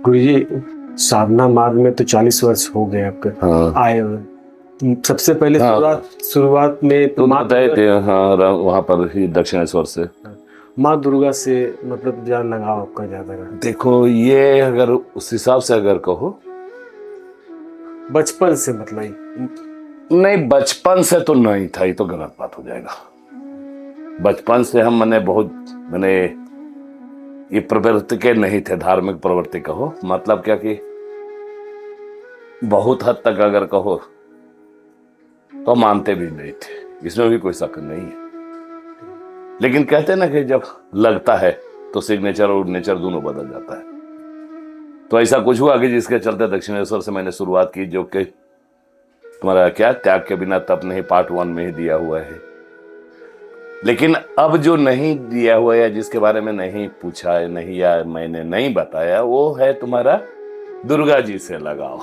गुरुजी, साधना मार्ग में तो 40 वर्ष हो गए आपके आए हुए। सबसे पहले शुरुआत में तो माँ बताए थे वहाँ पर ही दक्षिणेश्वर से माँ दुर्गा से मतलब जान लगाओ आपका ज्यादा रहा। देखो, ये अगर उस हिसाब से अगर कहो बचपन से मतलब नहीं, बचपन से तो नहीं था, ये तो गलत बात हो जाएगा। बचपन से हम मैंने ये प्रवृत्ति के नहीं थे, धार्मिक प्रवृत्ति कहो, मतलब क्या कि बहुत हद तक अगर कहो तो मानते भी नहीं थे, इसमें भी कोई शक नहीं है। लेकिन कहते हैं ना कि जब लगता है तो सिग्नेचर और नेचर दोनों बदल जाता है। तो ऐसा कुछ हुआ कि जिसके चलते दक्षिणेश्वर से मैंने शुरुआत की, जो कि तुम्हारा क्या त्याग के बिना तप नहीं पार्ट 1 में ही दिया हुआ है। लेकिन अब जो नहीं दिया हुआ है, जिसके बारे में नहीं पूछा है, नहीं या मैंने नहीं बताया, वो है तुम्हारा दुर्गा जी से लगाओ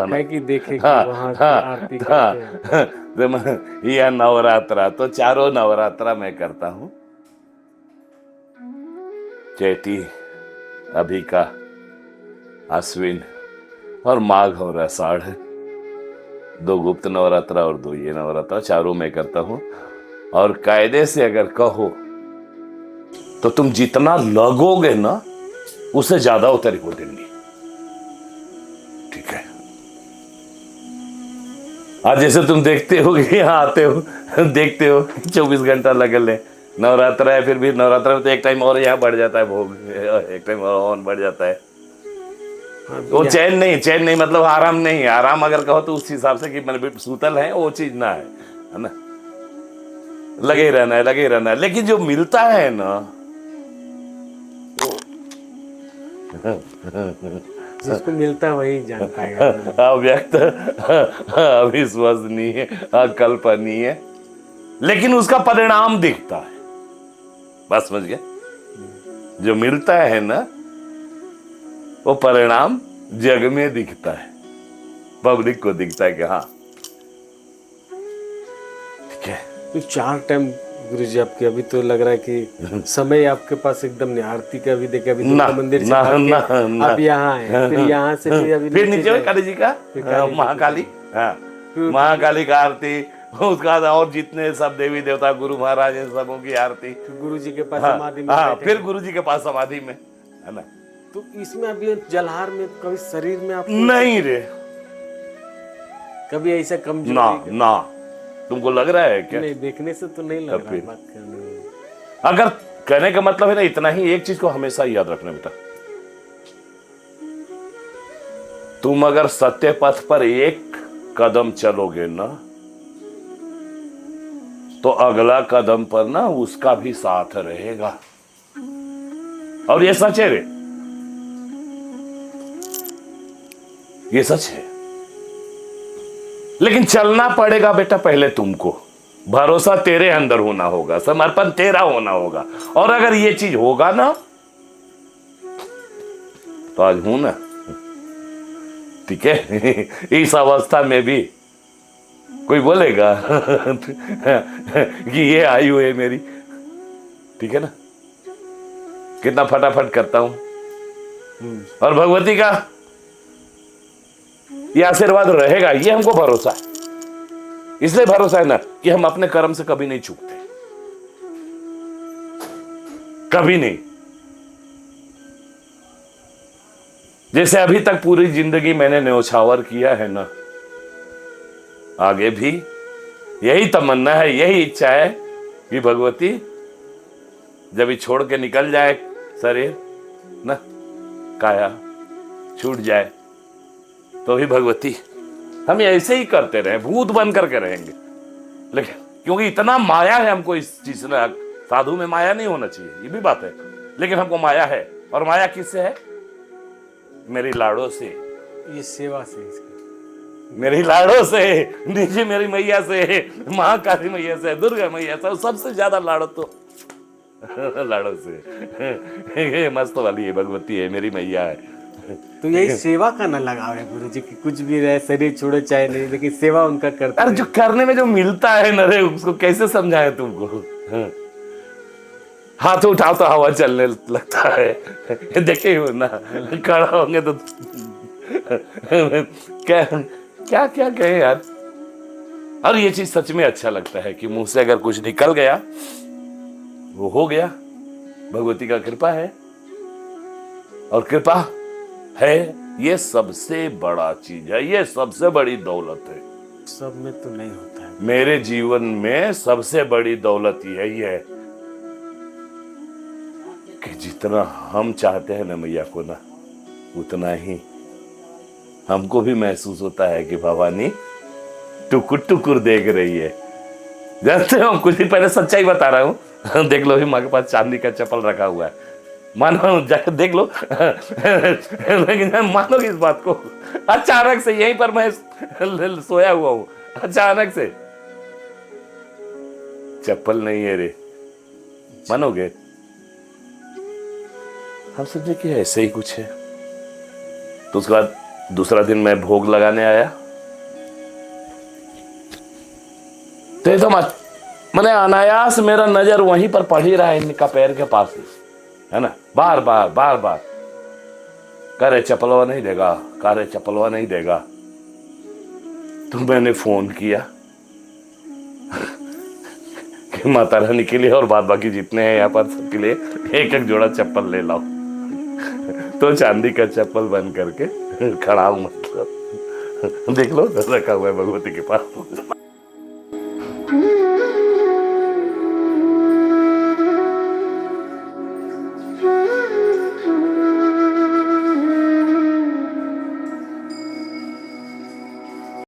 है कि देखे कि वहाँ की आरती करते हैं। यह नवरात्रा तो चारों नवरात्रा मैं करता हूँ। चैती, अभी का अश्विन और माघ और आषाढ़, 2 गुप्त नवरात्रा और 2 ये नवरात्रा, चारों मैं करता हूँ। और कायदे से अगर कहो तो तुम जितना लगोगे ना, उससे ज्यादा उतरी को देंगी। ठीक है, आज जैसे तुम देखते हो कि यहाँ आते हो, देखते हो 24 घंटा लगल है, नवरात्रा है, फिर भी नवरात्रा में तो एक टाइम और यहाँ बढ़ जाता है भोग, एक टाइम और बढ़ जाता है। वो चैन नहीं मतलब आराम नहीं, आराम अगर कहो तो उस हिसाब से कि मतलब सूतल है, वो चीज ना है ना, लगे ही रहना है। लेकिन जो मिलता है ना, जिसको मिलता है वही जान पाएगा। अव्यक्त, अविश्वसनीय, अकल्पनीय, लेकिन उसका परिणाम दिखता है। बस समझ गया, जो मिलता है ना वो परिणाम जग में दिखता है, पब्लिक को दिखता है कि हाँ ठीक है। तो 4 टाइम गुरुजी आपके, अभी तो लग रहा है कि समय आपके पास एकदम नहीं। आरती का भी देखे, अभी दुर्गा मंदिर से आप यहाँ हैं, फिर यहाँ से फिर नीचे काली जी का महाकाली, महाकाली का आरती, उसके बाद और जितने सब देवी देवता गुरु महाराज सबों की आरती, गुरु जी के पास समाधि में, फिर गुरु जी के पास समाधि में, है ना। तो इसमें अभी जलहार में कभी शरीर में आप नहीं रे, कभी ऐसा कमजोरी ना तुमको लग रहा है क्या? नहीं, देखने से तो नहीं लग रहा। बात करने अगर कहने का मतलब है ना, इतना ही, एक चीज को हमेशा याद रखना बेटा, तुम अगर सत्य पथ पर एक कदम चलोगे ना, तो अगला कदम पर ना उसका भी साथ रहेगा। और ये सच है रे, ये सच है। लेकिन चलना पड़ेगा बेटा पहले तुमको, भरोसा तेरे अंदर होना होगा, समर्पण तेरा होना होगा। और अगर ये चीज होगा ना, तो आज हूं ना, ठीक है। इस अवस्था में भी कोई बोलेगा कि ये आयु है मेरी, ठीक है ना, कितना फटाफट करता हूं। और भगवती का ये आशीर्वाद रहेगा, ये हमको भरोसा है। इसलिए भरोसा है ना कि हम अपने कर्म से कभी नहीं चूकते, कभी नहीं। जैसे अभी तक पूरी जिंदगी मैंने न्योछावर किया है ना, आगे भी यही तमन्ना है, यही इच्छा है कि भगवती जब ये छोड़ के निकल जाए शरीर ना, काया छूट जाए, तो भी भगवती हम ऐसे ही करते रहे, भूत बन करके रहेंगे। लेकिन क्योंकि इतना माया है हमको इस चीज में, साधु में माया नहीं होना चाहिए, ये भी बात है, लेकिन हमको माया है। और माया किससे है? मेरी लाड़ों से, ये सेवा से, मेरी लाड़ों से, नीचे मेरी मैया से, महाकाली मैया से, दुर्गा मैया से, सबसे ज्यादा लाड़ो तो लाड़ों से मस्त वाली है, भगवती है, मेरी मैया है। तो यही सेवा का ना लगाव है गुरु जी की, कुछ भी रहे, शरीर छोड़े चाहे नहीं, लेकिन सेवा उनका करते। अरे जो करने में जो मिलता है ना रे, उसको कैसे समझाए तुमको? हाथ उठाओ तो हवा चलने लगता है। देखे हो ना, खड़ा होंगे तो क्या क्या क्या कहे यार। और ये चीज सच में अच्छा लगता है कि मुंह से अगर कुछ निकल गया वो हो गया, भगवती का कृपा है। और कृपा है ये सबसे बड़ा चीज है, ये सबसे बड़ी दौलत है। सब में तो नहीं होता है। मेरे जीवन में सबसे बड़ी दौलत यही है कि जितना हम चाहते हैं ना मैया को ना, उतना ही हमको भी महसूस होता है कि भवानी टुकुर टुकुर देख रही है। जानते हो, कुछ दिन पहले सच्चाई बता रहा हूँ। देख लो, अभी माँ के पास चांदी का चप्पल रखा हुआ है, मानो जाकर देख लो। लेकिन मानो इस बात को, अचानक से यहीं पर मैं सोया हुआ हूँ, अचानक से चप्पल नहीं है रे, मानोगे? हम समझे कि ऐसे ही कुछ है। तो उसके बाद दूसरा दिन मैं भोग लगाने आया, तो ये तो मैंने अनायास मेरा नजर वहीं पर पड़ ही रहा है, इनका पैर के पास ही है ना। बार बार करे चपलवा नहीं देगा, करे चपलवा नहीं देगा। तो मैंने फोन किया कि माता रानी के लिए और बाद बाकी जितने हैं यहाँ पर सबके लिए एक एक जोड़ा चप्पल ले लाओ। तो चांदी का चप्पल बन करके खड़ा हूं, मतलब देख लो रखा हुआ है भगवती के पास।